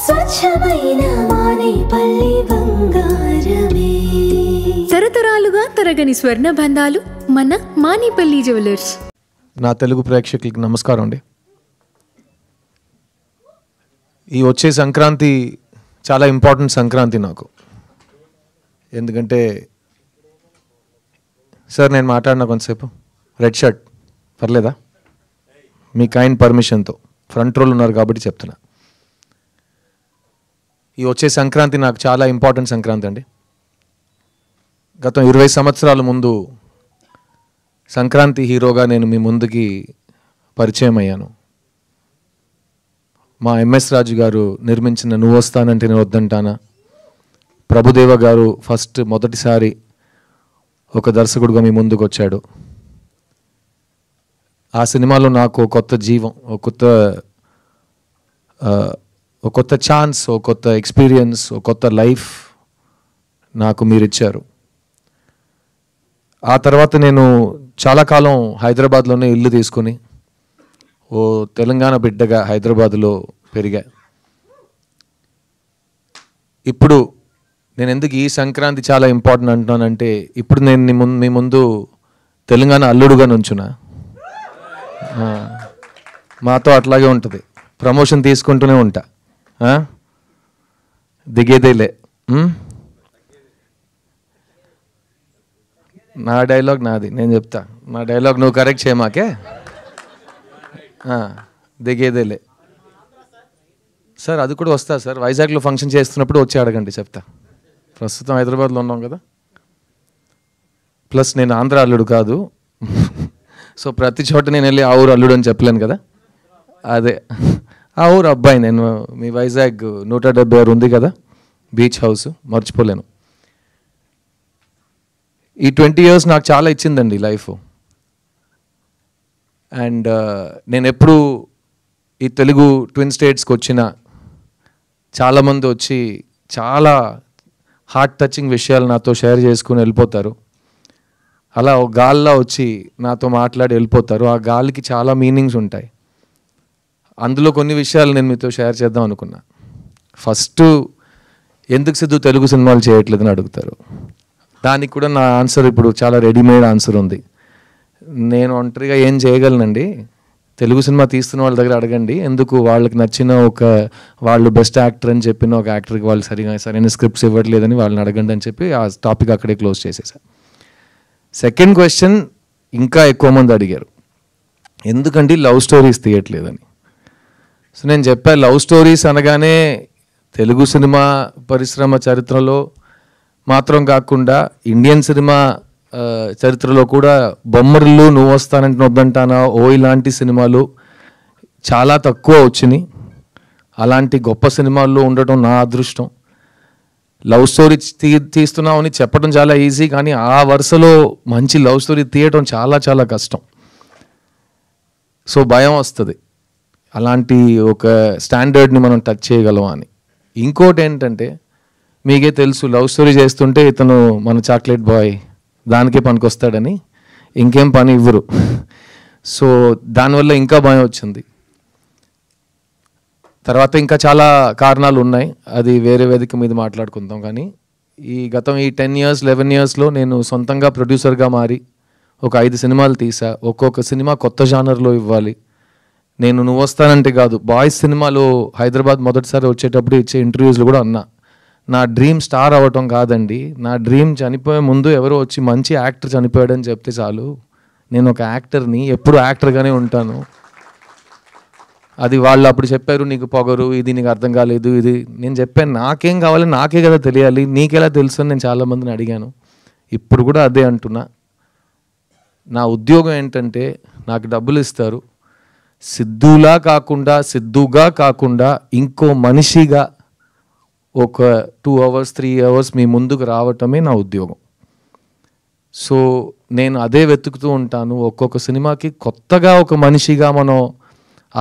స్వచ్ఛమైన మానేపల్లి బంగారమే. తరతరాలుగా తరగని స్వర్ణ బంధాలు మన మానేపల్లి జ్యువెలర్స్. నా తెలుగు ప్రేక్షకులకు నమస్కారం అండి. ఈ వచ్చే సంక్రాంతి చాలా ఇంపార్టెంట్ సంక్రాంతి నాకు. ఎందుకంటే సార్ నేను మాట్లాడినా కొంతసేపు రెడ్ షర్ట్ పర్లేదా? మీ కైండ్ పర్మిషన్తో ఫ్రంట్ రోల్ ఉన్నారు కాబట్టి చెప్తున్నా. ఈ వచ్చే సంక్రాంతి నాకు చాలా ఇంపార్టెంట్ సంక్రాంతి అండి. గత 20 సంవత్సరాల ముందు సంక్రాంతి హీరోగా నేను మీ ముందుకి పరిచయం అయ్యాను. మా ఎంఎస్ రాజు గారు నిర్మించిన నువ్వు వస్తానంటే నేను వద్దంటానా, ప్రభుదేవ గారు మొదటిసారి ఒక దర్శకుడుగా మీ ముందుకు వచ్చాడు. ఆ సినిమాలో నాకు కొత్త జీవం, ఒక కొత్త ఛాన్స్, ఒక కొత్త ఎక్స్పీరియన్స్, ఒక కొత్త లైఫ్ నాకు మీరు ఇచ్చారు. ఆ తర్వాత నేను చాలా కాలం హైదరాబాద్లోనే ఇల్లు తీసుకుని ఓ తెలంగాణ బిడ్డగా హైదరాబాద్లో పెరిగా. ఇప్పుడు నేను ఎందుకు ఈ సంక్రాంతి చాలా ఇంపార్టెంట్ అంటున్నానంటే, ఇప్పుడు నేను మీ ముందు తెలంగాణ అల్లుడుగా నుంచున్నా. మాతో అట్లాగే ఉంటుంది, ప్రమోషన్ తీసుకుంటూనే ఉంటా, దిగేదేలే. నా డైలాగ్ నాది, నేను చెప్తా. నా డైలాగ్ నువ్వు కరెక్ట్ చేయమాకే. దిగేదేలే సార్, అది కూడా వస్తా సార్. వైజాగ్లో ఫంక్షన్ చేస్తున్నప్పుడు వచ్చి అడగండి, చెప్తా. ప్రస్తుతం హైదరాబాద్లో ఉన్నాం కదా. ప్లస్ నేను ఆంధ్ర అల్లుడు కాదు, సో ప్రతి చోట నేను వెళ్ళి ఆ ఊరు అల్లుడు అని చెప్పలేను కదా. అదే ఆ ఊరు అబ్బాయి నేను. మీ వైజాగ్ 176 ఉంది కదా బీచ్ హౌస్, మర్చిపోలేను. ఈ 20 years నాకు చాలా ఇచ్చిందండి లైఫ్. అండ్ నేను ఎప్పుడు ఈ తెలుగు ట్విన్ స్టేట్స్కి వచ్చిన చాలామంది వచ్చి చాలా హార్ట్ టచింగ్ విషయాలు నాతో షేర్ చేసుకుని వెళ్ళిపోతారు. అలా ఒక గాల్లో వచ్చి నాతో మాట్లాడి వెళ్ళిపోతారు. ఆ గాలికి చాలా మీనింగ్స్ ఉంటాయి. అందులో కొన్ని విషయాలు నేను మీతో షేర్ చేద్దాం అనుకున్నా. ఫస్ట్, ఎందుకు సిద్ధు తెలుగు సినిమాలు చేయట్లేదని అడుగుతారు. దానికి కూడా నా ఆన్సర్ ఇప్పుడు చాలా రెడీమేడ్ ఆన్సర్ ఉంది. నేను ఒంటరిగా ఏం చేయగలనండి. తెలుగు సినిమా తీస్తున్న వాళ్ళ దగ్గర అడగండి, ఎందుకు వాళ్ళకి నచ్చిన వాళ్ళు బెస్ట్ యాక్టర్ అని చెప్పిన ఒక యాక్టర్కి వాళ్ళు సరైన స్క్రిప్ట్స్ ఇవ్వట్లేదని వాళ్ళని అడగండి అని చెప్పి ఆ టాపిక్ అక్కడే క్లోజ్ చేసేసా. సెకండ్ క్వశ్చన్ ఇంకా ఎక్కువ మంది అడిగారు, ఎందుకండి లవ్ స్టోరీస్ తీయట్లేదని. సో నేను చెప్పాను, లవ్ స్టోరీస్ అనగానే తెలుగు సినిమా పరిశ్రమ చరిత్రలో మాత్రం కాకుండా ఇండియన్ సినిమా చరిత్రలో కూడా బొమ్మరిల్లు, నువ్వు వస్తానంటే వద్దంటానా, ఓ ఇలాంటి సినిమాలు చాలా తక్కువ వచ్చినాయి. అలాంటి గొప్ప సినిమాల్లో ఉండటం నా అదృష్టం. లవ్ స్టోరీ తీస్తున్నావు అని చెప్పడం చాలా ఈజీ, కానీ ఆ వరుసలో మంచి లవ్ స్టోరీ తీయటం చాలా చాలా కష్టం. సో భయం వస్తుంది, అలాంటి ఒక స్టాండర్డ్ని మనం టచ్ చేయగలం అని. ఇంకోటి ఏంటంటే, మీకే తెలుసు, లవ్ స్టోరీ చేస్తుంటే ఇతను మన చాక్లెట్ బాయ్ దానికే పనికి వస్తాడని ఇంకేం పని ఇవ్వరు. సో దానివల్ల ఇంకా భయం వచ్చింది. తర్వాత ఇంకా చాలా కారణాలు ఉన్నాయి, అది వేరే వేదిక మీద మాట్లాడుకుందాం. కానీ ఈ 10 years 11 yearsలో నేను సొంతంగా ప్రొడ్యూసర్గా మారి ఒక 5 సినిమాలు తీసా. ఒక్కొక్క సినిమా కొత్త జానర్లో ఇవ్వాలి. నేను నువ్వు వస్తానంటే కాదు, బాయ్స్ సినిమాలో హైదరాబాద్ మొదటిసారి వచ్చేటప్పుడు ఇచ్చే ఇంటర్వ్యూస్లో కూడా అన్నా, నా డ్రీమ్ స్టార్ అవ్వటం కాదండి, నా డ్రీమ్ చనిపోయే ముందు ఎవరో వచ్చి మంచి యాక్టర్ చనిపోయాడని చెప్తే చాలు, నేను ఒక యాక్టర్ని, ఎప్పుడు యాక్టర్గానే ఉంటాను. అది వాళ్ళు అప్పుడు చెప్పారు, నీకు పొగరు, ఇది నీకు అర్థం కాలేదు, ఇది. నేను చెప్పాను, నాకేం కావాలి, నాకే కదా తెలియాలి, నీకెలా తెలుసు అని నేను చాలామందిని అడిగాను. ఇప్పుడు కూడా అదే అంటున్నా. నా ఉద్యోగం ఏంటంటే, నాకు డబ్బులు ఇస్తారు, సిద్ధుగా కాకుండా ఇంకో మనిషిగా ఒక 2 hours 3 hours మీ ముందుకు రావటమే నా ఉద్యోగం. సో నేను అదే వెతుకుతూ ఉంటాను. ఒక్కొక్క సినిమాకి కొత్తగా ఒక మనిషిగా మనం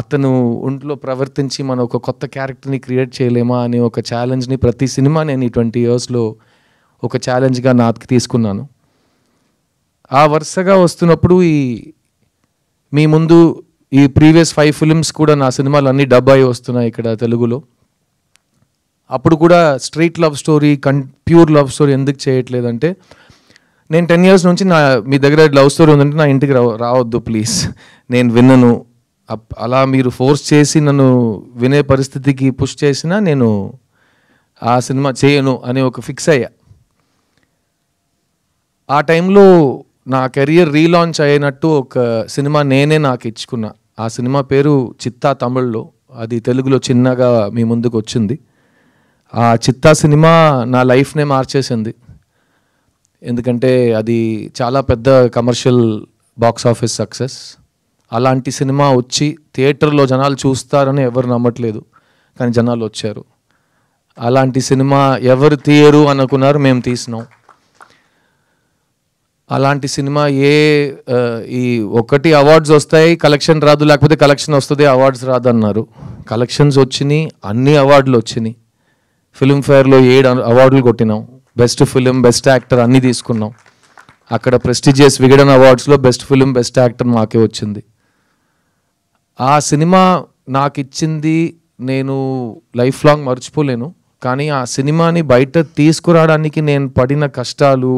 అతను ఒంట్లో ప్రవర్తించి మనం ఒక కొత్త క్యారెక్టర్ని క్రియేట్ చేయలేమా అని ఒక ఛాలెంజ్ని ప్రతి సినిమా నేను ఈ 20 yearsలో ఒక ఛాలెంజ్గా నాకు తీసుకున్నాను. ఆ వరుసగా వస్తున్నప్పుడు మీ ముందు ఈ ప్రీవియస్ 5 ఫిల్మ్స్ కూడా నా సినిమాలు అన్నీ డబ్ అయి వస్తున్నాయి ఇక్కడ తెలుగులో. అప్పుడు కూడా street love story pure love story ఎందుకు చేయట్లేదంటే, నేను 10 years నుంచి మీ దగ్గర లవ్ స్టోరీ ఉందంటే నా ఇంటికి రావద్దు ప్లీజ్, నేను విన్నను. అలా మీరు ఫోర్స్ చేసి నన్ను వినే పరిస్థితికి పుష్ చేసినా నేను ఆ సినిమా చేయను అని ఒక ఫిక్స్ అయ్యా. ఆ టైంలో నా కెరియర్ రీలాంచ్ అయినట్టు ఒక సినిమా నేనే నాకు ఇచ్చుకున్నా. ఆ సినిమా పేరు చిత్తా, తమిళ్లో. అది తెలుగులో చిన్నగా మీ ముందుకు వచ్చింది. ఆ చిత్తా సినిమా నా లైఫ్నే మార్చేసింది. ఎందుకంటే అది చాలా పెద్ద కమర్షియల్ బాక్స్ ఆఫీస్ సక్సెస్. అలాంటి సినిమా వచ్చి థియేటర్లో జనాలు చూస్తారని ఎవరు నమ్మట్లేదు, కానీ జనాలు వచ్చారు. అలాంటి సినిమా ఎవరు తీయరు అనుకున్నారు, మేము తీసినాం. అలాంటి సినిమా ఈ ఒకటి అవార్డ్స్ వస్తాయి, కలెక్షన్ రాదు, లేకపోతే కలెక్షన్ వస్తుంది అవార్డ్స్ రాదు అన్నారు. కలెక్షన్స్ వచ్చినాయి, అన్ని అవార్డులు వచ్చినాయి. ఫిల్మ్ఫేర్లో 7 అవార్డులు కొట్టినాం. బెస్ట్ ఫిలిం, బెస్ట్ యాక్టర్ అన్నీ తీసుకున్నాం. అక్కడ ప్రెస్టీజియస్ విగడన్ అవార్డ్స్లో బెస్ట్ ఫిలిం, బెస్ట్ యాక్టర్ మాకే వచ్చింది. ఆ సినిమా నాకు ఇచ్చింది నేను లైఫ్ లాంగ్ మర్చిపోలేను. కానీ ఆ సినిమాని బయట తీసుకురావడానికి నేను పడిన కష్టాలు,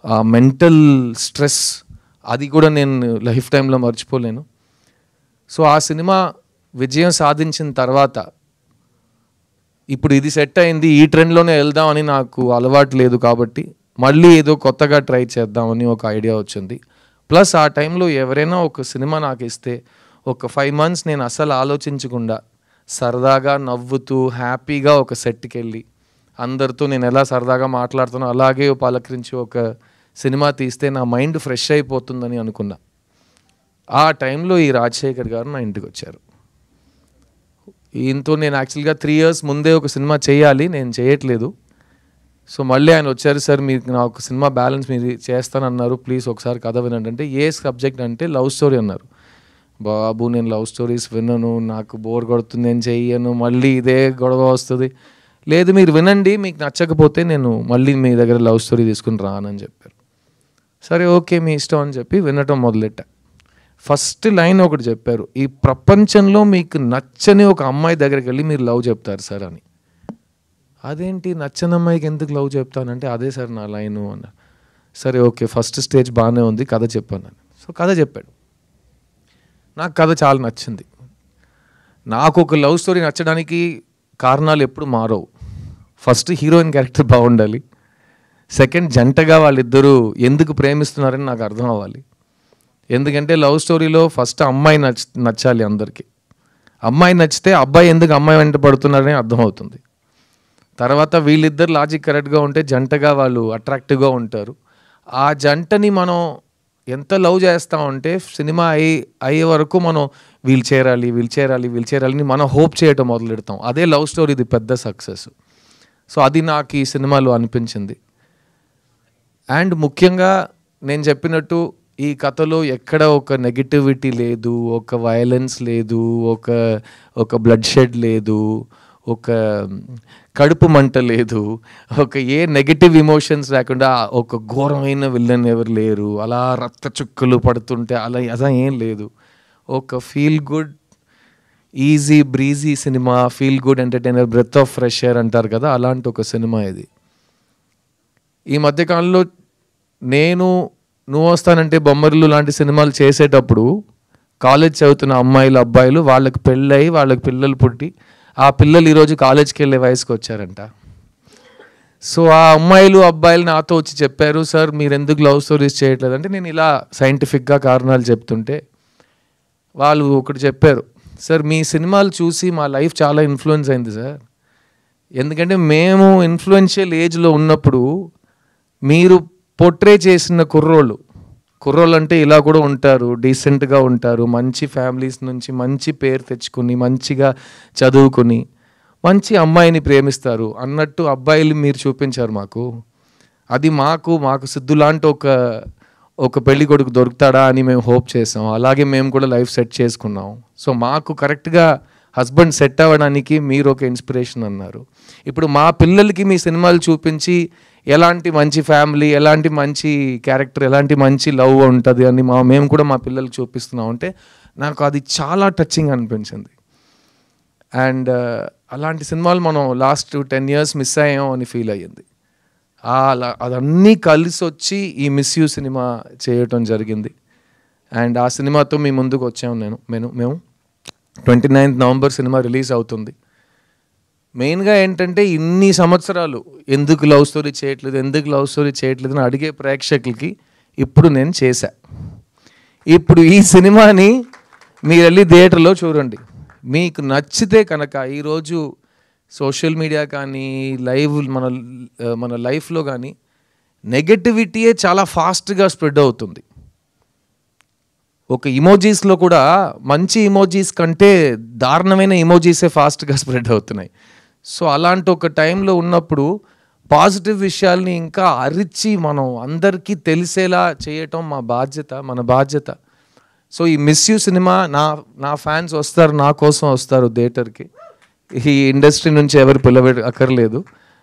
ఆ మెంటల్ స్ట్రెస్, అది కూడా నేను లైఫ్ టైంలో మర్చిపోలేను. సో ఆ సినిమా విజయం సాధించిన తర్వాత ఇప్పుడు ఇది సెట్ అయింది, ఈ ట్రెండ్లోనే వెళ్దామని నాకు అలవాటు లేదు కాబట్టి మళ్ళీ ఏదో కొత్తగా ట్రై చేద్దామని ఒక ఐడియా వచ్చింది. ప్లస్ ఆ టైంలో ఎవరైనా ఒక సినిమా నాకు ఇస్తే ఒక 5 months నేను అసలు ఆలోచించకుండా సరదాగా నవ్వుతూ హ్యాపీగా ఒక సెట్కి వెళ్ళి అందరితో నేను ఎలా సరదాగా మాట్లాడుతానో అలాగే పలకరించి ఒక సినిమా తీస్తే నా మైండ్ ఫ్రెష్ అయిపోతుందని అనుకున్నా. ఆ టైంలో ఈ రాజశేఖర్ గారు నా ఇంటికి వచ్చారు. ఈయనతో నేను యాక్చువల్గా 3 years ముందే ఒక సినిమా చేయాలి, నేను చేయట్లేదు. సో మళ్ళీ ఆయన వచ్చారు, సార్ మీకు నా ఒక సినిమా బ్యాలెన్స్ మీరు చేస్తానన్నారు, ప్లీజ్ ఒకసారి కథ వినండి అంటే, ఏ సబ్జెక్ట్ అంటే లవ్ స్టోరీ అన్నారు. బాబు నేను లవ్ స్టోరీస్ వినను, నాకు బోర్ కొడుతుంది, నేను చెయ్యను, మళ్ళీ ఇదే గొడవ వస్తుంది. లేదు మీరు వినండి, మీకు నచ్చకపోతే నేను మళ్ళీ మీ దగ్గర లవ్ స్టోరీ తీసుకుని రానని చెప్పారు. సరే ఓకే మీ ఇష్టం అని చెప్పి వినటం మొదలెట్టా. ఫస్ట్ లైన్ ఒకటి చెప్పారు, ఈ ప్రపంచంలో మీకు నచ్చని ఒక అమ్మాయి దగ్గరికి వెళ్ళి మీరు లవ్ చెప్తారు సార్ అని. అదేంటి నచ్చని అమ్మాయికి ఎందుకు లవ్ చెప్తానంటే, అదే సార్ నా లైను అన్నారు. సరే ఓకే ఫస్ట్ స్టేజ్ బాగానే ఉంది, కథ చెప్పాను. సో కథ చెప్పాడు. నాకు కథ చాలా నచ్చింది. నాకు ఒక లవ్ స్టోరీ నచ్చడానికి కారణాలు ఎప్పుడు మారవు. ఫస్ట్ హీరోయిన్ క్యారెక్టర్ బాగుండాలి, సెకండ్ జంటగా వాళ్ళిద్దరూ ఎందుకు ప్రేమిస్తున్నారని నాకు అర్థం అవ్వాలి. ఎందుకంటే లవ్ స్టోరీలో ఫస్ట్ అమ్మాయి నచ్చాలి అందరికీ. అమ్మాయి నచ్చితే అబ్బాయి ఎందుకు అమ్మాయి వెంట పడుతున్నారని అర్థమవుతుంది. తర్వాత వీళ్ళిద్దరు లాజిక్ కరెక్ట్గా ఉంటే జంటగా వాళ్ళు అట్రాక్టివ్గా ఉంటారు. ఆ జంటని మనం ఎంత లవ్ చేస్తామంటే సినిమా అయ్యే వరకు మనం వీళ్ళు చేరాలని మనం హోప్ చేయటం మొదలెడతాం. అదే లవ్ స్టోరీది పెద్ద సక్సెస్. సో అది నాకు ఈ సినిమాలో అనిపించింది. అండ్ ముఖ్యంగా నేను చెప్పినట్టు ఈ కథలో ఎక్కడ ఒక నెగిటివిటీ లేదు, ఒక వైలెన్స్ లేదు, ఒక బ్లడ్ షెడ్ లేదు, ఒక కడుపు మంట లేదు, ఒక ఏ నెగిటివ్ ఇమోషన్స్ లేకుండా ఒక ఘోరమైన విల్లన్ ఎవరు లేరు, అలా రక్త చుక్కలు పడుతుంటే అలా ఏం లేదు. ఒక ఫీల్ గుడ్ ఈజీ బ్రీజీ సినిమా, feel good entertainer, breath of fresh air అంటారు కదా, అలాంటి ఒక సినిమా ఇది. ఈ మధ్యకాలంలో నువ్వు వస్తానంటే బొమ్మరిల్లు లాంటి సినిమాలు చేసేటప్పుడు కాలేజ్ చదువుతున్న అమ్మాయిలు అబ్బాయిలు వాళ్ళకి పెళ్ళయి వాళ్ళకి పిల్లలు పుట్టి ఆ పిల్లలు ఈరోజు కాలేజ్కి వెళ్ళే వయసుకు వచ్చారంట. సో ఆ అమ్మాయిలు అబ్బాయిలు నాతో వచ్చి చెప్పారు, సార్ మీరు ఎందుకు లవ్ స్టోరీస్ చేయట్లేదంటే నేను ఇలా సైంటిఫిక్గా కారణాలు చెప్తుంటే వాళ్ళు ఒకటి చెప్పారు, సార్ మీ సినిమాలు చూసి మా లైఫ్ చాలా ఇన్ఫ్లుయెన్స్ అయింది సార్. ఎందుకంటే మేము ఇన్ఫ్లుయెన్షియల్ ఏజ్లో ఉన్నప్పుడు మీరు పోర్ట్రే చేసిన కుర్రోళ్ళు అంటే ఇలా కూడా ఉంటారు, డీసెంట్గా ఉంటారు, మంచి ఫ్యామిలీస్ నుంచి మంచి పేరు తెచ్చుకుని మంచిగా చదువుకుని మంచి అమ్మాయిని ప్రేమిస్తారు అన్నట్టు అబ్బాయిలు మీరు చూపించారు మాకు. అది మాకు సిద్ధు లాంటి ఒక పెళ్లి కొడుకు దొరుకుతాడా అని మేము హోప్ చేసాం. అలాగే మేము కూడా లైఫ్ సెట్ చేసుకున్నాం. సో మాకు కరెక్ట్గా హస్బెండ్ సెట్ అవ్వడానికి మీరు ఒక ఇన్స్పిరేషన్ అన్నారు. ఇప్పుడు మా పిల్లలకి మీ సినిమాలు చూపించి ఎలాంటి మంచి ఫ్యామిలీ, ఎలాంటి మంచి క్యారెక్టర్, ఎలాంటి మంచి లవ్ ఉంటుంది అని మేము కూడా మా పిల్లలకి చూపిస్తున్నాం అంటే నాకు అది చాలా టచింగ్ అనిపించింది. అండ్ అలాంటి సినిమాలు మనం లాస్ట్ 10 years మిస్ అయ్యాం అని ఫీల్ అయ్యింది. అదన్నీ కలిసి వచ్చి ఈ మిస్యూ సినిమా చేయటం జరిగింది. అండ్ ఆ సినిమాతో మీ ముందుకు వచ్చాము మేము 29th November సినిమా రిలీజ్ అవుతుంది. మెయిన్గా ఏంటంటే ఇన్ని సంవత్సరాలు ఎందుకు లవ్ స్టోరీ చేయట్లేదు అని అడిగే ప్రేక్షకులకి ఇప్పుడు నేను చేశా. ఇప్పుడు ఈ సినిమాని మీరు వెళ్ళి థియేటర్లో చూడండి. మీకు నచ్చితే కనుక ఈరోజు సోషల్ మీడియా కానీ మన లైఫ్లో కానీ నెగటివిటీయే చాలా ఫాస్ట్గా స్ప్రెడ్ అవుతుంది. ఒక ఇమోజీస్లో కూడా మంచి ఇమోజీస్ కంటే దారుణమైన ఇమోజీసే ఫాస్ట్గా స్ప్రెడ్ అవుతున్నాయి. సో అలాంటి ఒక టైంలో ఉన్నప్పుడు పాజిటివ్ విషయాల్ని ఇంకా అరిచి మనం అందరికీ తెలిసేలా చేయటం మన బాధ్యత. సో ఈ మిస్యూ సినిమా నా ఫ్యాన్స్ వస్తారు, నా కోసం వస్తారు థియేటర్కి. ఈ ఇండస్ట్రీ నుంచి ఎవరు పిలవక్కర్లేదు,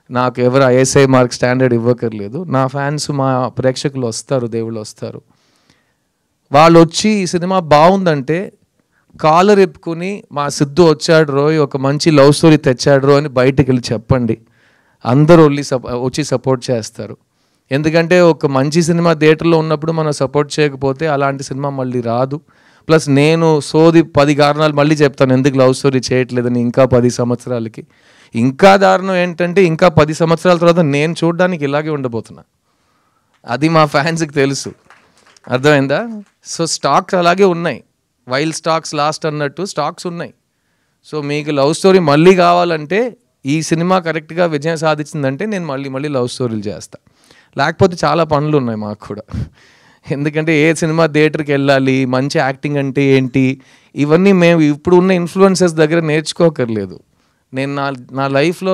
నాకు ఎవరు ISI మార్క్ స్టాండర్డ్ ఇవ్వక్కర్లేదు. నా ఫ్యాన్స్ మా ప్రేక్షకులు వస్తారు, దేవుళ్ళు వస్తారు. వాళ్ళు వచ్చి ఈ సినిమా బాగుందంటే కాలర్ ఎప్పుకుని మా సిద్ధు వచ్చాడు రోయ్, ఒక మంచి లవ్ స్టోరీ తెచ్చాడు రో అని బయటికి వెళ్ళి చెప్పండి. అందరూ వచ్చి సపోర్ట్ చేస్తారు. ఎందుకంటే ఒక మంచి సినిమా థియేటర్లో ఉన్నప్పుడు మనం సపోర్ట్ చేయకపోతే అలాంటి సినిమా మళ్ళీ రాదు. ప్లస్ నేను 10 కారణాలు మళ్ళీ చెప్తాను ఎందుకు లవ్ స్టోరీ చేయట్లేదని ఇంకా 10 సంవత్సరాలకి. ఇంకా దారుణం ఏంటంటే ఇంకా 10 సంవత్సరాల తర్వాత నేను చూడడానికి ఇలాగే ఉండబోతున్నా. అది మా ఫ్యాన్స్కి తెలుసు, అర్థమైందా? సో స్టాక్స్ అలాగే ఉన్నాయి, వైల్డ్ స్టాక్స్ లాస్ట్ అన్నట్టు స్టాక్స్ ఉన్నాయి. సో మీకు లవ్ స్టోరీ మళ్ళీ కావాలంటే ఈ సినిమా కరెక్ట్గా విజయం సాధించిందంటే నేను మళ్ళీ లవ్ స్టోరీలు చేస్తా. లేకపోతే చాలా పనులు ఉన్నాయి మాకు కూడా. ఎందుకంటే ఏ సినిమా థియేటర్కి వెళ్ళాలి, మంచి యాక్టింగ్ అంటే ఏంటి, ఇవన్నీ మేము ఇప్పుడు ఉన్న ఇన్ఫ్లుయెన్సర్స్ దగ్గర నేర్చుకోకర్లేదు. నేను నా లైఫ్లో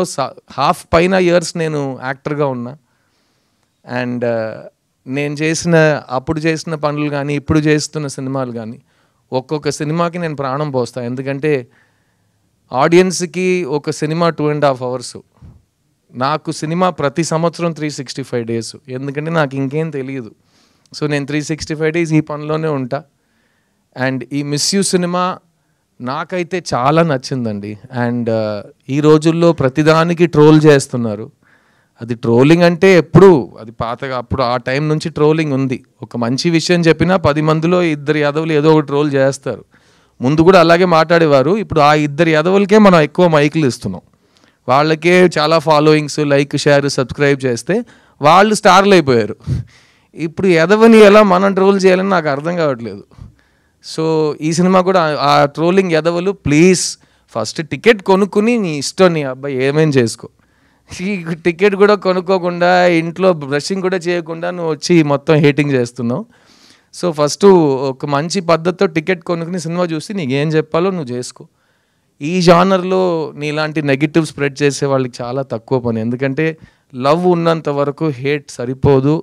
హాఫ్ పైన ఇయర్స్ నేను యాక్టర్గా ఉన్నా. అండ్ నేను అప్పుడు చేసిన పనులు కానీ ఇప్పుడు చేస్తున్న సినిమాలు కానీ ఒక్కొక్క సినిమాకి నేను ప్రాణం పోస్తాను. ఎందుకంటే ఆడియన్స్కి ఒక సినిమా 2.5 hours, నాకు సినిమా ప్రతి సంవత్సరం 365 days. ఎందుకంటే నాకు ఇంకేం తెలియదు. సో నేను 365 days ఈ పనిలోనే ఉంటా. అండ్ ఈ మిస్యూ సినిమా నాకైతే చాలా నచ్చిందండి. అండ్ ఈ రోజుల్లో ప్రతిదానికి ట్రోల్ చేస్తున్నారు. అది ట్రోలింగ్ అంటే ఎప్పుడు అది పాతగా అప్పుడు ఆ టైం నుంచి ట్రోలింగ్ ఉంది. ఒక మంచి విషయం చెప్పినా 10 మందిలో 2 యాదవులు ఏదో ఒక ట్రోల్ చేస్తారు. ముందు కూడా అలాగే మాట్లాడేవారు. ఇప్పుడు ఆ 2 యాదవులకే మనం ఎక్కువ మైకులు ఇస్తున్నాం. వాళ్ళకే చాలా ఫాలోయింగ్స్, లైక్, షేర్, సబ్స్క్రైబ్ చేస్తే వాళ్ళు స్టార్లు అయిపోయారు. ఇప్పుడు ఎదవని ఎలా మనం ట్రోల్ చేయాలని నాకు అర్థం కావట్లేదు. సో ఈ సినిమా కూడా ఆ ట్రోలింగ్ ఎదవలు ప్లీజ్ ఫస్ట్ టికెట్ కొనుక్కుని నీ ఇష్టం, నీ అబ్బాయి ఏమేం చేసుకో. ఈ టికెట్ కూడా కొనుక్కోకుండా ఇంట్లో బ్రషింగ్ కూడా చేయకుండా నువ్వు వచ్చి మొత్తం హేటింగ్ చేస్తున్నావు. సో ఫస్ట్ ఒక మంచి పద్ధతితో టికెట్ కొనుక్కుని సినిమా చూసి నీకు ఏం చెప్పాలో నువ్వు చేసుకో. ఈ జానర్లో నీలాంటి నెగిటివ్ స్ప్రెడ్ చేసే వాళ్ళకి చాలా తక్కువ పని. ఎందుకంటే లవ్ ఉన్నంత వరకు హేట్ సరిపోదు,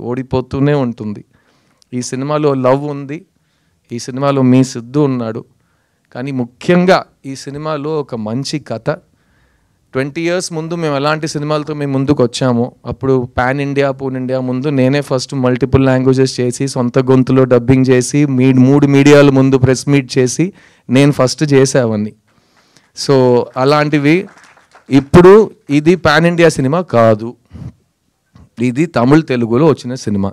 ఓడిపోతూనే ఉంటుంది. ఈ సినిమాలో లవ్ ఉంది, ఈ సినిమాలో మీ సిద్ధు ఉన్నాడు. కానీ ముఖ్యంగా ఈ సినిమాలో ఒక మంచి కథ. 20 years ముందు మేము ఎలాంటి సినిమాలతో మేము ముందుకు వచ్చామో, అప్పుడు పాన్ ఇండియా ముందు నేనే ఫస్ట్ మల్టిపుల్ లాంగ్వేజెస్ చేసి సొంత గొంతులో డబ్బింగ్ చేసి 3 మీడియాల ముందు ప్రెస్ మీట్ చేసి నేను ఫస్ట్ చేసేవన్నీ. సో అలాంటివి ఇప్పుడు ఇది పాన్ ఇండియా సినిమా కాదు, ఇది తమిళ్ తెలుగులో వచ్చిన సినిమా.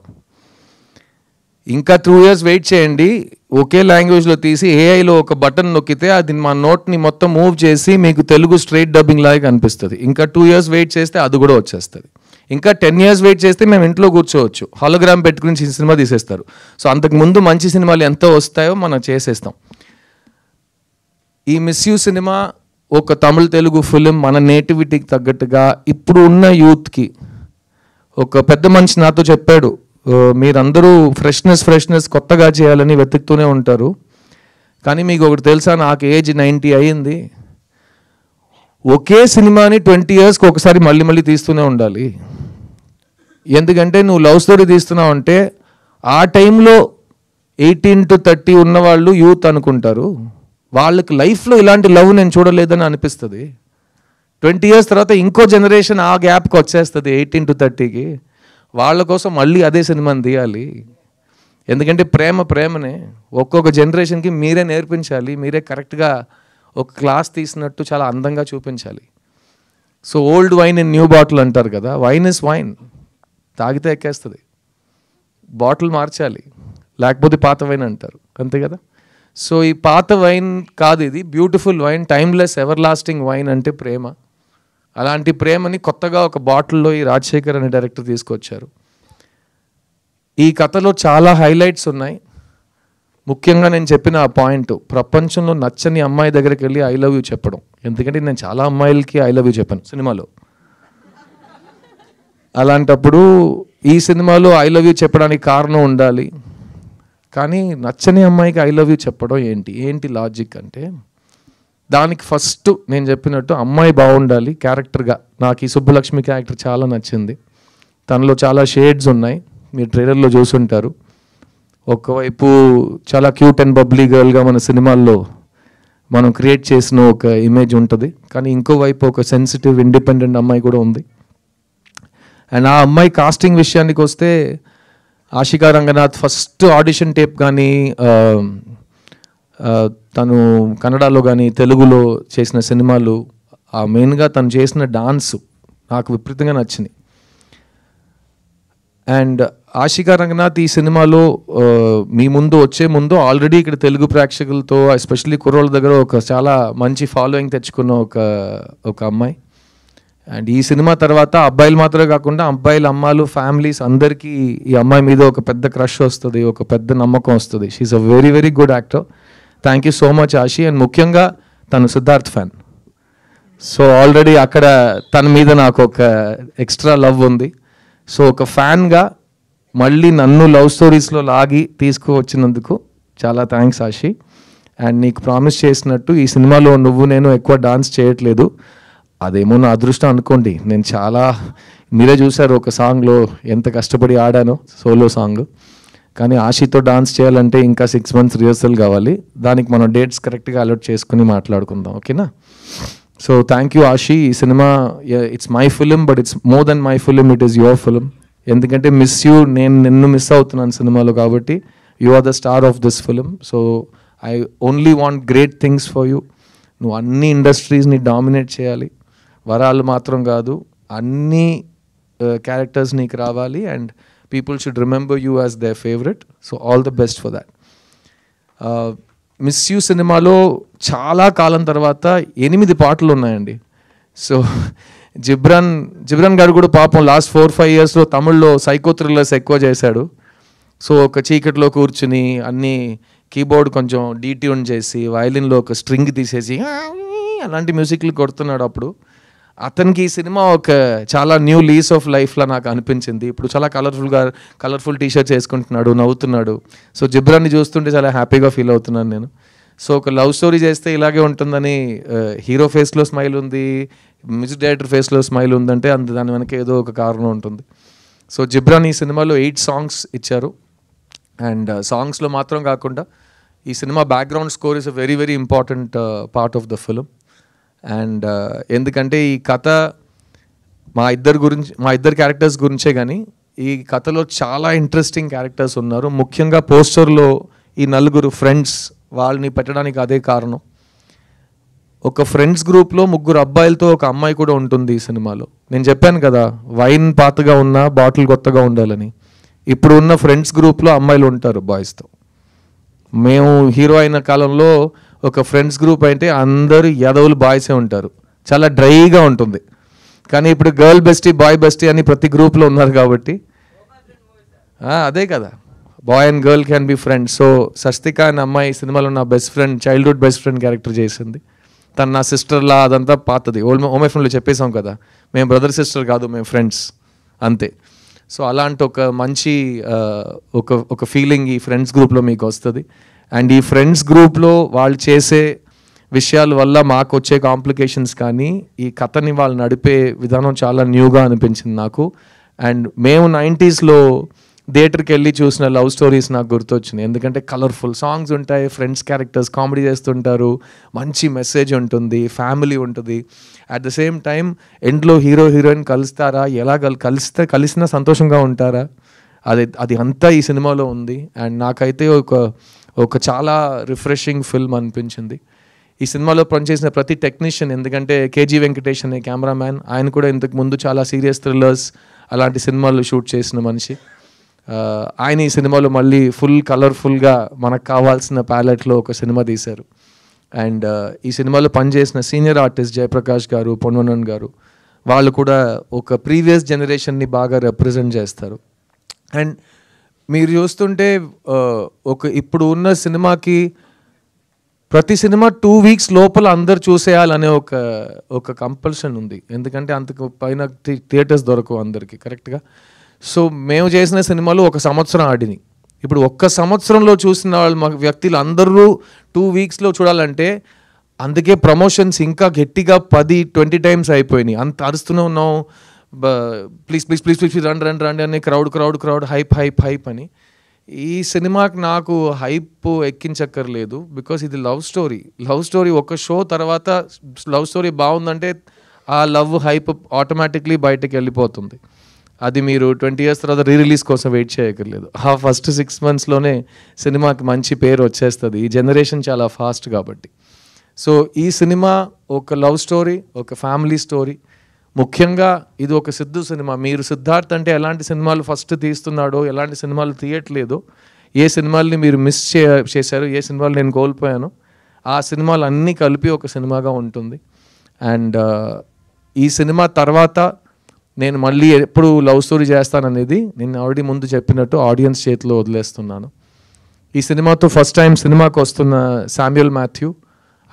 ఇంకా 2 years వెయిట్ చేయండి. ఒకే లాంగ్వేజ్లో తీసి ఏఐలో ఒక బటన్ నొక్కితే అది మా నోట్ని మొత్తం మూవ్ చేసి మీకు తెలుగు స్ట్రైట్ డబ్బింగ్ లాగా కనిపిస్తుంది. ఇంకా 2 years వెయిట్ చేస్తే అది కూడా వచ్చేస్తుంది. ఇంకా 10 years వెయిట్ చేస్తే మేము ఇంట్లో కూర్చోవచ్చు, హాలోగ్రామ్ పెట్టుకుని సినిమా తీసేస్తారు. సో అంతకుముందు మంచి సినిమాలు ఎంత వస్తాయో మనం చేసేస్తాం. ఈ మిస్యూ సినిమా ఒక తమిళ తెలుగు ఫిలిం మన నేటివిటీకి తగ్గట్టుగా ఇప్పుడు ఉన్న యూత్కి. ఒక పెద్ద మనిషి నాతో చెప్పాడు, మీరందరూ ఫ్రెష్నెస్ కొత్తగా చేయాలని వెతుకుతూనే ఉంటారు, కానీ మీకు ఒకటి తెలుసా, నాకు ఏజ్ 90 అయ్యింది. ఒకే సినిమాని 20 yearsకి ఒకసారి మళ్ళీ తీస్తూనే ఉండాలి. ఎందుకంటే నువ్వు లవ్ స్టోరీ తీస్తున్నావు అంటే ఆ టైంలో 18 to 30 ఉన్నవాళ్ళు యూత్ అనుకుంటారు, వాళ్ళకి లైఫ్లో ఇలాంటి లవ్ నేను చూడలేదని అనిపిస్తుంది. 20 years తర్వాత ఇంకో జనరేషన్ ఆ గ్యాప్కి వచ్చేస్తుంది 18 to 30కి. వాళ్ళ కోసం మళ్ళీ అదే సినిమాని తీయాలి. ఎందుకంటే ప్రేమనే ఒక్కొక్క జనరేషన్కి మీరే నేర్పించాలి, మీరే కరెక్ట్గా ఒక క్లాస్ తీసినట్టు చాలా అందంగా చూపించాలి. So old wine in new bottle అంటారు కదా, వైన్ ఇస్ వైన్, తాగితే ఎక్కేస్తుంది, బాటిల్ మార్చాలి, లేకపోతే పాత వైన్ అంటారు, అంతే కదా. సో ఈ పాత వైన్ కాదు, ఇది beautiful wine, timeless ever lasting wine అంటే ప్రేమ. అలాంటి ప్రేమని కొత్తగా ఒక బాటిల్లో ఈ రాజశేఖర్ అనే డైరెక్టర్ తీసుకొచ్చారు. ఈ కథలో చాలా హైలైట్స్ ఉన్నాయి. ముఖ్యంగా నేను చెప్పిన ఆ పాయింట్, ప్రపంచంలో నచ్చని అమ్మాయి దగ్గరికి వెళ్ళి ఐ లవ్ యూ చెప్పడం. ఎందుకంటే నేను చాలా అమ్మాయిలకి ఐ లవ్ యూ చెప్పాను సినిమాలో. అలాంటప్పుడు ఈ సినిమాలో ఐ లవ్ యూ చెప్పడానికి కారణం ఉండాలి. కానీ నచ్చని అమ్మాయికి ఐ లవ్ యూ చెప్పడం ఏంటి లాజిక్ అంటే, దానికి ఫస్ట్ నేను చెప్పినట్టు అమ్మాయి బాగుండాలి క్యారెక్టర్గా. నాకు ఈ సుబ్బలక్ష్మి క్యారెక్టర్ చాలా నచ్చింది. తనలో చాలా షేడ్స్ ఉన్నాయి, మీరు ట్రైలర్లో చూసుంటారు. ఒకవైపు చాలా క్యూట్ అండ్ బబ్లీ గర్ల్గా మన సినిమాల్లో మనం క్రియేట్ చేసిన ఒక ఇమేజ్ ఉంటుంది, కానీ ఇంకోవైపు ఒక సెన్సిటివ్ ఇండిపెండెంట్ అమ్మాయి కూడా ఉంది. అండ్ ఆ అమ్మాయి కాస్టింగ్ విషయానికి వస్తే, Ashika Ranganath first audition tape కానీ తను కన్నడలో కానీ తెలుగులో చేసిన సినిమాలు, మెయిన్గా తను చేసిన డాన్స్ నాకు విపరీతంగా నచ్చినాయి. అండ్ ఆశికా రంగనాథ్ ఈ సినిమాలో మీ ముందు వచ్చే ముందు ఆల్రెడీ ఇక్కడ తెలుగు ప్రేక్షకులతో ఎస్పెషల్లీ కుర్రోళ్ళ దగ్గర ఒక చాలా మంచి ఫాలోయింగ్ తెచ్చుకున్న ఒక అమ్మాయి. అండ్ ఈ సినిమా తర్వాత అబ్బాయిలు మాత్రమే కాకుండా అబ్బాయిల అమ్మాయిలు ఫ్యామిలీస్ అందరికీ ఈ అమ్మాయి మీద ఒక పెద్ద క్రష్ వస్తుంది, ఒక పెద్ద నమ్మకం వస్తుంది. She is a very very good actor. Thank you so much Aashi. And ముఖ్యంగా తను సిద్ధార్థ్ ఫ్యాన్. సో ఆల్రెడీ అక్కడ తన మీద నాకు ఒక ఎక్స్ట్రా లవ్ ఉంది. సో ఒక ఫ్యాన్గా మళ్ళీ నన్ను లవ్ స్టోరీస్లో లాగి తీసుకువచ్చినందుకు చాలా థ్యాంక్స్ ఆశి. అండ్ నీకు ప్రామిస్ చేసినట్టు ఈ సినిమాలో నువ్వు నేను ఎక్కువ డాన్స్ చేయట్లేదు, అదేమో నా అదృష్టం అనుకోండి. నేను చాలా, మీరే చూసారు ఒక సాంగ్లో ఎంత కష్టపడి ఆడానో, సోలో సాంగ్. కానీ ఆశితో డాన్స్ చేయాలంటే ఇంకా 6 months రిహర్సల్ కావాలి. దానికి మనం డేట్స్ కరెక్ట్గా అలర్ట్ చేసుకుని మాట్లాడుకుందాం, ఓకేనా? So thank you Aashi. ఈ సినిమా it's my film, but it's more than my film, it is your film. ఎందుకంటే మిస్ యూ, నేను నిన్ను మిస్ అవుతున్నాను సినిమాలో, కాబట్టి you are the star of this film. So I only want great things for you. నువ్వు అన్ని ఇండస్ట్రీస్ని dominate చేయాలి, వరాలు మాత్రం కాదు, అన్ని క్యారెక్టర్స్ నీకు రావాలి. And people should remember you as there favourite. So all the best for that. Miss you సినిమాలో చాలా కాలం తర్వాత 8 పాటలు ఉన్నాయండి. సో జిబ్రాన్ గారు కూడా పాపం లాస్ట్ 4-5 yearsలో తమిళ్లో సైకో థ్రిల్లర్స్ ఎక్కువ చేశాడు. సో ఒక చీకట్లో కూర్చుని అన్ని కీబోర్డ్ కొంచెం డీట్యూన్ చేసి వైలిన్లో ఒక స్ట్రింగ్ తీసేసి అలాంటి మ్యూజిక్లు కొడుతున్నాడు. అప్పుడు అతనికి ఈ సినిమా ఒక చాలా న్యూ లీస్ ఆఫ్ లైఫ్లా నాకు అనిపించింది. ఇప్పుడు చాలా కలర్ఫుల్ టీషర్ట్స్ వేసుకుంటున్నాడు, నవ్వుతున్నాడు. సో జిబ్రాన్ని చూస్తుంటే చాలా హ్యాపీగా ఫీల్ అవుతున్నాను నేను. సో ఒక లవ్ స్టోరీ చేస్తే ఇలాగే ఉంటుందని, హీరో ఫేస్లో స్మైల్ ఉంది, మ్యూజిక్ డైరెక్టర్ ఫేస్లో స్మైల్ ఉందంటే దాని వెనక ఏదో ఒక కారణం ఉంటుంది. సో జిబ్రాన్ ఈ సినిమాలో 8 songs ఇచ్చారు. అండ్ సాంగ్స్లో మాత్రం కాకుండా ఈ cinema background score is a very very important part of the film. And ఎందుకంటే ఈ కథ మా ఇద్దరు క్యారెక్టర్స్ గురించే, కానీ ఈ కథలో చాలా ఇంట్రెస్టింగ్ క్యారెక్టర్స్ ఉన్నారు. ముఖ్యంగా పోస్టర్లో ఈ 4 ఫ్రెండ్స్, వాళ్ళని పెట్టడానికి అదే కారణం. ఒక ఫ్రెండ్స్ గ్రూప్లో 3 అబ్బాయిలతో ఒక అమ్మాయి కూడా ఉంటుంది ఈ సినిమాలో. నేను చెప్పాను కదా, వైన్ పాతగా ఉన్నా బాటిల్ కొత్తగా ఉండాలని. ఇప్పుడు ఉన్న ఫ్రెండ్స్ గ్రూప్లో అమ్మాయిలు ఉంటారు బాయ్స్తో. మేము హీరో అయిన కాలంలో ఒక ఫ్రెండ్స్ గ్రూప్ అంటే అందరూ యాదవులు బాయ్సే ఉంటారు, చాలా డ్రైగా ఉంటుంది. కానీ ఇప్పుడు గర్ల్ బెస్టీ బాయ్ బెస్టీ అని ప్రతి గ్రూప్లో ఉన్నారు కాబట్టి అదే కదా, boy and girl can be friends. So Sasthika అనే అమ్మాయి సినిమాలో నా best friend, childhood best friend character చేసింది. తను నా సిస్టర్లా, అదంతా పాతది. ఓమై ఫ్రెండ్లో చెప్పేసాం కదా, మేము బ్రదర్ సిస్టర్ కాదు, మేము ఫ్రెండ్స్ అంతే. సో అలాంటి ఒక మంచి ఒక ఫీలింగ్ ఈ ఫ్రెండ్స్ గ్రూప్లో మీకు వస్తుంది. అండ్ ఈ ఫ్రెండ్స్ గ్రూప్లో వాళ్ళు చేసే విషయాల వల్ల మాకు వచ్చే కాంప్లికేషన్స్ కానీ ఈ కథని వాళ్ళు నడిపే విధానం చాలా న్యూగా అనిపించింది నాకు. అండ్ మేము 90sలో థియేటర్కి వెళ్ళి చూసిన లవ్ స్టోరీస్ నాకు గుర్తొచ్చినాయి. ఎందుకంటే కలర్ఫుల్ సాంగ్స్ ఉంటాయి, ఫ్రెండ్స్ క్యారెక్టర్స్ కామెడీ చేస్తుంటారు, మంచి మెసేజ్ ఉంటుంది, ఫ్యామిలీ ఉంటుంది. అట్ ద సేమ్ టైం ఎండ్లో హీరో హీరోయిన్ కలుస్తారా, ఎలా కలిసినా సంతోషంగా ఉంటారా, అది అంతా ఈ సినిమాలో ఉంది. అండ్ నాకైతే ఒక చాలా రిఫ్రెషింగ్ ఫిల్మ్ అనిపించింది. ఈ సినిమాలో పనిచేసిన ప్రతి టెక్నీషియన్, ఎందుకంటే కేజీ వెంకటేష్ అనే కెమెరామ్యాన్, ఆయన కూడా ఇంతకు ముందు చాలా సీరియస్ థ్రిల్లర్స్ అలాంటి సినిమాలు షూట్ చేసిన మనిషి. ఆయన ఈ సినిమాలో మళ్ళీ ఫుల్ కలర్ఫుల్గా మనకు కావాల్సిన ప్యాలెట్లో ఒక సినిమా తీశారు. అండ్ ఈ సినిమాలో పనిచేసిన సీనియర్ ఆర్టిస్ట్ జయప్రకాష్ గారు, పొన్వనన్ గారు, వాళ్ళు కూడా ఒక ప్రీవియస్ జనరేషన్ని బాగా రిప్రజెంట్ చేస్తారు. అండ్ మీరు చూస్తుంటే ఇప్పుడు ఉన్న సినిమాకి ప్రతి సినిమా 2 weeks లోపల అందరు చూసేయాలనే ఒక కంపల్షన్ ఉంది. ఎందుకంటే అంతకు పైన థియేటర్స్ దొరకవు అందరికీ కరెక్ట్గా. సో మేము చేసిన సినిమాలు 1 సంవత్సరం ఆడినాయి. ఇప్పుడు 1 సంవత్సరంలో చూసిన వాళ్ళు మా వ్యక్తులు అందరూ 2 weeksలో చూడాలంటే అందుకే ప్రమోషన్స్ ఇంకా గట్టిగా 10-20 times అయిపోయినాయి. అంత అరుస్తూనే ఉన్నాం, ప్లీజ్ ప్లీజ్ ప్లీజ్ ప్లీజ్ రండి అని క్రౌడ్ హైప్ అని. ఈ సినిమాకి నాకు హైప్ ఎక్కించక్కర్లేదు, బికాస్ ఇది లవ్ స్టోరీ. ఒక షో తర్వాత లవ్ స్టోరీ బాగుందంటే ఆ లవ్ హైప్ ఆటోమేటిక్లీ బయటకు వెళ్ళిపోతుంది. అది మీరు 20 years తర్వాత రిలీజ్ కోసం వెయిట్ చేయక్కర్లేదు. ఆ ఫస్ట్ 6 monthsలోనే సినిమాకి మంచి పేరు వచ్చేస్తుంది. ఈ జనరేషన్ చాలా ఫాస్ట్ కాబట్టి. సో ఈ సినిమా ఒక లవ్ స్టోరీ, ఒక ఫ్యామిలీ స్టోరీ. ముఖ్యంగా ఇది ఒక సిద్ధు సినిమా. మీరు సిద్ధార్థ్ అంటే ఎలాంటి సినిమాలు ఫస్ట్ తీస్తున్నాడో, ఎలాంటి సినిమాలు తీయట్లేదో, ఏ సినిమాల్ని మీరు మిస్ చేశారు, ఏ సినిమాలు నేను కోల్పోయాను, ఆ సినిమాలు అన్నీ కలిపి ఒక సినిమాగా ఉంటుంది. అండ్ ఈ సినిమా తర్వాత నేను మళ్ళీ ఎప్పుడు లవ్ స్టోరీ చేస్తాననేది నేను ఆల్రెడీ ముందు చెప్పినట్టు ఆడియన్స్ చేతిలో వదిలేస్తున్నాను. ఈ సినిమాతో ఫస్ట్ టైం సినిమాకి వస్తున్న శామ్యుయల్ మాథ్యూ,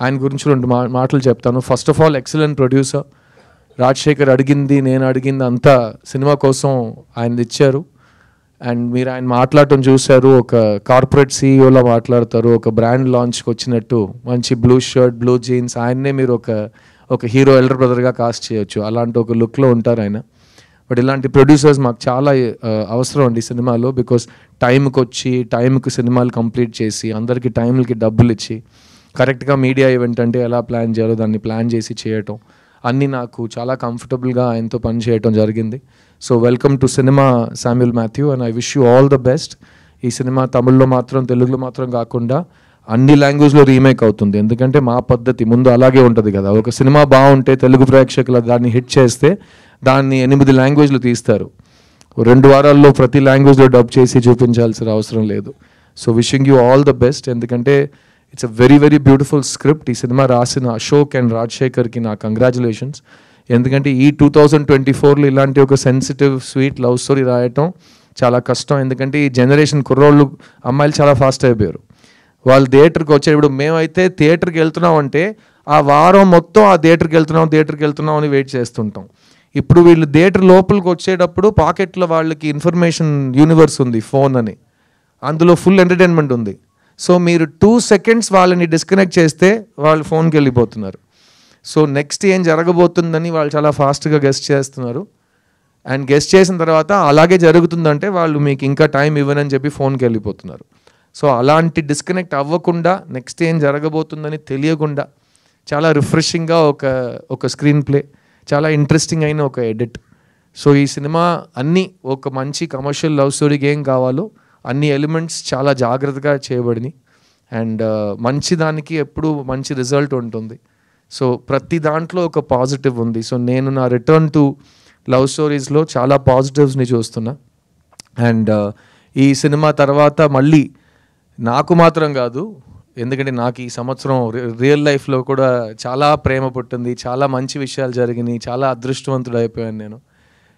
ఆయన గురించి 2 మాటలు చెప్తాను. First of all excellent producer. Rajasekhar అడిగింది, నేను అడిగింది అంతా సినిమా కోసం ఆయన ఇచ్చారు. అండ్ మీరు ఆయన మాట్లాడటం చూశారు, ఒక కార్పొరేట్ సీఈఓలో మాట్లాడతారు, ఒక బ్రాండ్ లాంచ్కి వచ్చినట్టు మంచి బ్లూ షర్ట్, బ్లూ జీన్స్, ఆయన్నే మీరు ఒక హీరో ఎల్డర్ బ్రదర్గా కాస్ట్ చేయొచ్చు, అలాంటి ఒక లుక్లో ఉంటారు ఆయన. బట్ ఇలాంటి ప్రొడ్యూసర్స్ మాకు చాలా అవసరం అండి సినిమాలో. బికాస్ టైంకి సినిమాలు కంప్లీట్ చేసి అందరికీ టైంలకి డబ్బులు ఇచ్చి కరెక్ట్గా మీడియా ఈవెంట్ అంటే ఎలా ప్లాన్ చేయాలో దాన్ని ప్లాన్ చేసి చేయటం అన్నీ నాకు చాలా కంఫర్టబుల్గా ఆయనతో పని చేయటం జరిగింది. So welcome to cinema Samuel Matthew, and I wish you all the best. ఈ సినిమా తమిళ్లో మాత్రం, తెలుగులో మాత్రం కాకుండా అన్ని లాంగ్వేజ్లో రీమేక్ అవుతుంది. ఎందుకంటే మా పద్ధతి ముందు అలాగే ఉంటుంది కదా. ఒక సినిమా బాగుంటే తెలుగు ప్రేక్షకులు దాన్ని హిట్ చేస్తే దాన్ని 8 లాంగ్వేజ్లు తీస్తారు. 2 వారాల్లో ప్రతి లాంగ్వేజ్లో డబ్ చేసి చూపించాల్సిన అవసరం లేదు. So wishing you all the best. ఎందుకంటే it's a very very beautiful script. ఈ సినిమా రాసిన అశోక్ అండ్ రాజశేఖర్కి నా కంగ్రాచులేషన్స్. ఎందుకంటే ఈ 2024లో ఇలాంటి ఒక సెన్సిటివ్ స్వీట్ లవ్ స్టోరీ రాయటం చాలా కష్టం. ఎందుకంటే ఈ జనరేషన్ కుర్రోళ్ళు, అమ్మాయిలు చాలా ఫాస్ట్ అయిపోయారు. వాళ్ళు థియేటర్కి వచ్చేటప్పుడు, మేమైతే థియేటర్కి వెళ్తున్నాం అంటే ఆ వారం మొత్తం ఆ థియేటర్కి వెళ్తున్నాం అని వెయిట్ చేస్తుంటాం. ఇప్పుడు వీళ్ళు థియేటర్ లోపలికి వచ్చేటప్పుడు పాకెట్లో వాళ్ళకి ఇన్ఫర్మేషన్ యూనివర్స్ ఉంది, ఫోన్ అని, అందులో ఫుల్ ఎంటర్టైన్మెంట్ ఉంది. సో మీరు 2 seconds వాళ్ళని డిస్కనెక్ట్ చేస్తే వాళ్ళు ఫోన్కి వెళ్ళిపోతున్నారు. సో నెక్స్ట్ ఏం జరగబోతుందని వాళ్ళు చాలా ఫాస్ట్గా గెస్ట్ చేస్తున్నారు. అండ్ గెస్ట్ చేసిన తర్వాత అలాగే జరుగుతుందంటే వాళ్ళు మీకు ఇంకా టైం ఇవ్వనని చెప్పి ఫోన్కి వెళ్ళిపోతున్నారు. సో అలాంటి డిస్కనెక్ట్ అవ్వకుండా, నెక్స్ట్ ఏం జరగబోతుందని తెలియకుండా చాలా రిఫ్రెషింగ్గా ఒక స్క్రీన్ ప్లే, చాలా ఇంట్రెస్టింగ్ అయిన ఒక ఎడిట్. సో ఈ సినిమా అన్నీ ఒక మంచి కమర్షియల్ లవ్ స్టోరీకి ఏం కావాలో అన్ని ఎలిమెంట్స్ చాలా జాగ్రత్తగా చేయబడినాయి. అండ్ మంచి దానికి ఎప్పుడు మంచి రిజల్ట్ ఉంటుంది. సో ప్రతి దాంట్లో ఒక పాజిటివ్ ఉంది. సో నేను నా రిటర్న్ టు లవ్ స్టోరీస్లో చాలా పాజిటివ్స్ని చూస్తున్నా. అండ్ ఈ సినిమా తర్వాత మళ్ళీ నాకు మాత్రం కాదు, ఎందుకంటే నాకు ఈ సంవత్సరం రియల్ లైఫ్లో కూడా చాలా ప్రేమ పుట్టింది, చాలా మంచి విషయాలు జరిగినాయి, చాలా అదృష్టవంతుడు అయిపోయాను నేను.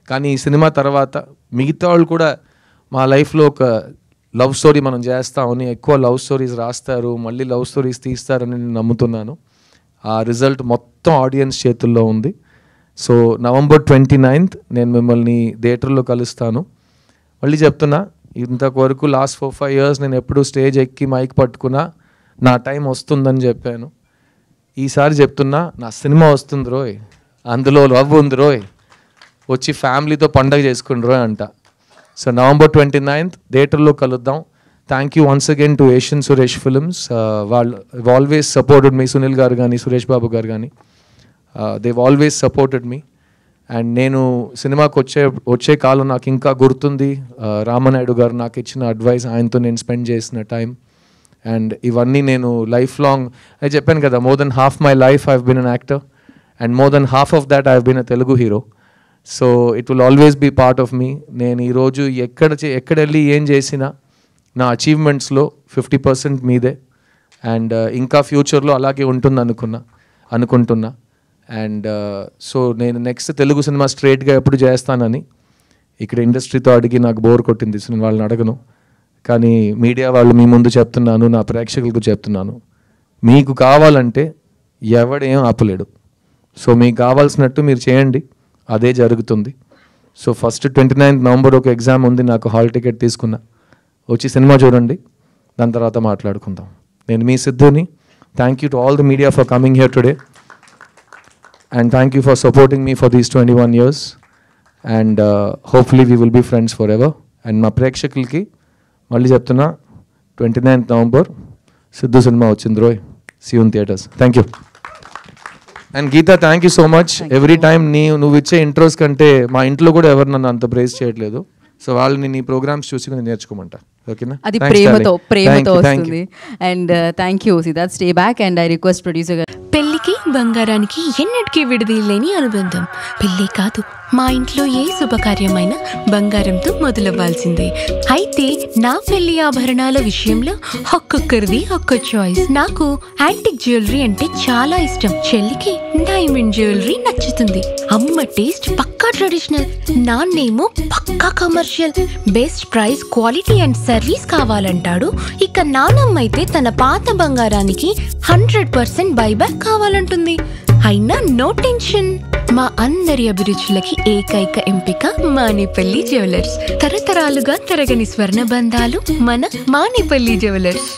కానీ ఈ సినిమా తర్వాత మిగతా వాళ్ళు కూడా మా లైఫ్లో ఒక లవ్ స్టోరీ మనం చేస్తామని, ఎక్కువ లవ్ స్టోరీస్ రాస్తారు, మళ్ళీ లవ్ స్టోరీస్ తీస్తారని నేను నమ్ముతున్నాను. ఆ రిజల్ట్ మొత్తం ఆడియన్స్ చేతుల్లో ఉంది. సో November 29th నేను మిమ్మల్ని థియేటర్లో కలుస్తాను. మళ్ళీ చెప్తున్నా, ఇంతవరకు లాస్ట్ 4-5 years నేను ఎప్పుడు స్టేజ్ ఎక్కి మైక్ పట్టుకున్నా నా టైం వస్తుందని చెప్పాను. ఈసారి చెప్తున్నా, నా సినిమా వస్తుంది రోయ్, అందులో లవ్ ఉంది రోయ్, వచ్చి ఫ్యామిలీతో పండగ చేసుకుని రోయ్ అంట. సో November 29th థియేటర్లో కలుద్దాం. Thank you once again to Asian Suresh films. వాళ్ళు always supported me, Sunil garu కానీ సురేష్ బాబు గారు కానీ, they've always supported me. And నేను సినిమాకి వచ్చే కాలం నాకు ఇంకా గుర్తుంది. రామనాయుడు గారు నాకు ఇచ్చిన అడ్వైస్, ఆయనతో నేను స్పెండ్ చేసిన టైం, అండ్ ఇవన్నీ నేను లైఫ్ లాంగ్ అది చెప్పాను కదా, more than half my life I have been an actor and more than half of that I have been a Telugu hero. So it will always be part of me. నేను ఈరోజు ఎక్కడ వెళ్ళి ఏం చేసినా నా అచీవ్మెంట్స్లో 50% మీదే. అండ్ ఇంకా ఫ్యూచర్లో అలాగే ఉంటుంది అనుకుంటున్నా. అండ్ సో నేను నెక్స్ట్ తెలుగు సినిమా స్ట్రైట్గా ఎప్పుడు చేస్తానని ఇక్కడ ఇండస్ట్రీతో అడిగి నాకు బోర్ కొట్టింది, నేను వాళ్ళని అడగను. కానీ మీడియా వాళ్ళు మీ ముందు చెప్తున్నాను, నా ప్రేక్షకులకు చెప్తున్నాను, మీకు కావాలంటే ఎవడేం ఆపలేడు. సో మీకు కావాల్సినట్టు మీరు చేయండి, అదే జరుగుతుంది. సో ఫస్ట్ 29th నవంబర్ ఒక ఎగ్జామ్ ఉంది, నాకు హాల్ టికెట్ తీసుకున్నా, వచ్చి సినిమా చూడండి, దాని తర్వాత మాట్లాడుకుందాం. నేను మీ సిద్ధుని. Thank you to all the media for coming here today and thank you for supporting me for these 21 years and hopefully we will be friends for ever. And మా ప్రేక్షకులకి మళ్ళీ చెప్తున్నా, 29th నవంబర్ సిద్ధు సినిమా వచ్చింది రోయ్, see you in theatres. Thank you. And Geetha, thank you so much. Every time నువ్వు ఇచ్చే intros కంటే మా ఇంట్లో కూడా ఎవరు నన్ను అంత ప్రైజ్ చేయట్లేదు. సో వాళ్ళని నీ ప్రోగ్రామ్స్ చూసి నేను నేర్చుకోమంటా. ఓకేనా? అది ప్రేమతో వస్తుంది. And thank you Siddharth, stay back. And I request producer గారు, పెళ్లికి బంగారానికి ఎన్నటికీ విడదీయలేని అనుబంధం. పెళ్ళే కాదు, మా ఇంట్లో ఏ శుభకార్యమైనా బంగారంతో మొదలవ్వాల్సిందే. అయితే నా పెళ్లి ఆభరణాల విషయంలో ఒక్కొక్కరిది ఒక్కో చాయిస్. నాకు యాంటిక్ జ్యువెలరీ అంటే చాలా ఇష్టం. చెల్లికి డైమండ్ జ్యువెలరీ నచ్చుతుంది. అమ్మ టేస్ట్ పక్కా ట్రెడిషనల్, నాన్నేమో పక్కా commercial. Best price, quality and service కావాలంటాడు. ఇక నానమ్మ అయితే తన పాత బంగారానికి 100% బైబ్యాక్ కావాలంటుంది. అయినా నో టెన్షన్, మా అందరి అభిరుచులకి ఏకైక ఎంపిక మానేపల్లి జ్యువెలర్స్. తరతరాలుగా తరగని స్వర్ణ బంధాలు మన మానేపల్లి జ్యువెలర్స్.